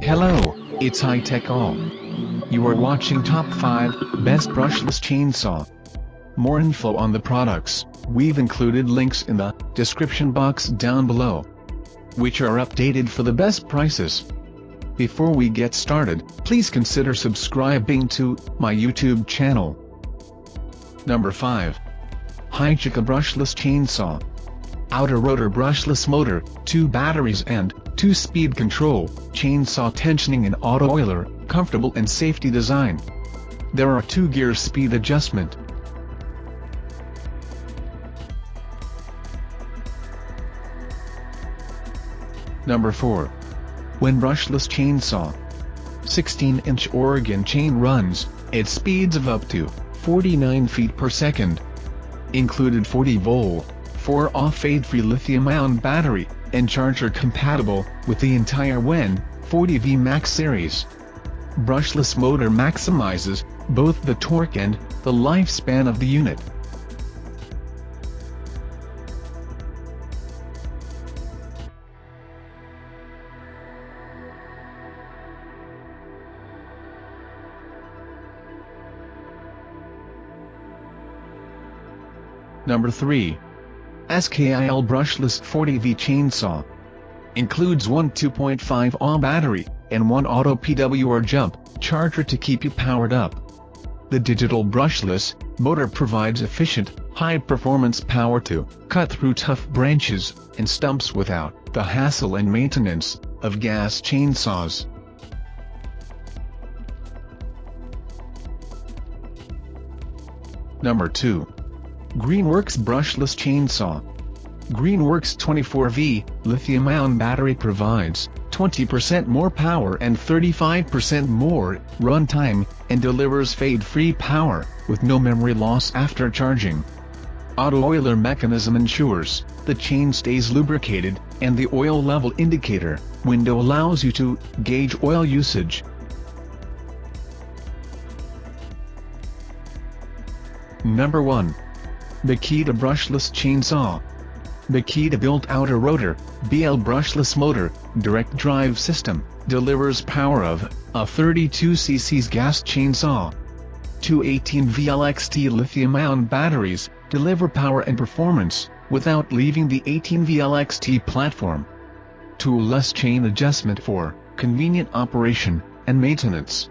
Hello, it's High Tech All. You are watching Top 5 Best Brushless Chainsaw. More info on the products, we've included links in the description box down below, which are updated for the best prices. Before we get started, please consider subscribing to my YouTube channel. Number 5. Hiccup Brushless Chainsaw. Outer rotor brushless motor, 2 batteries and 2-speed control, chainsaw tensioning and auto oiler, comfortable and safety design. There are 2-gear speed adjustment. Number 4. When brushless chainsaw. 16-inch Oregon chain runs at speeds of up to 49 feet per second. Included 40-volt, 4-off fade-free lithium-ion battery, and charger compatible with the entire WEN 40V Max series. Brushless motor maximizes both the torque and the lifespan of the unit. Number 3. Skil Brushless 40V Chainsaw. Includes one 2.5 Ah battery, and one auto PWR jump charger to keep you powered up. The digital brushless motor provides efficient, high-performance power to cut through tough branches and stumps without the hassle and maintenance of gas chainsaws. Number 2. Greenworks Brushless Chainsaw. Greenworks 24V lithium-ion battery provides 20% more power and 35% more runtime, and delivers fade-free power with no memory loss after charging. Auto oiler mechanism ensures the chain stays lubricated, and the oil level indicator window allows you to gauge oil usage. Number 1. Makita Brushless Chainsaw. Makita built outer rotor, BL brushless motor, direct drive system, delivers power of a 32cc gas chainsaw. 2 18V lithium-ion batteries deliver power and performance without leaving the 18V platform. Tool-less chain adjustment for convenient operation and maintenance.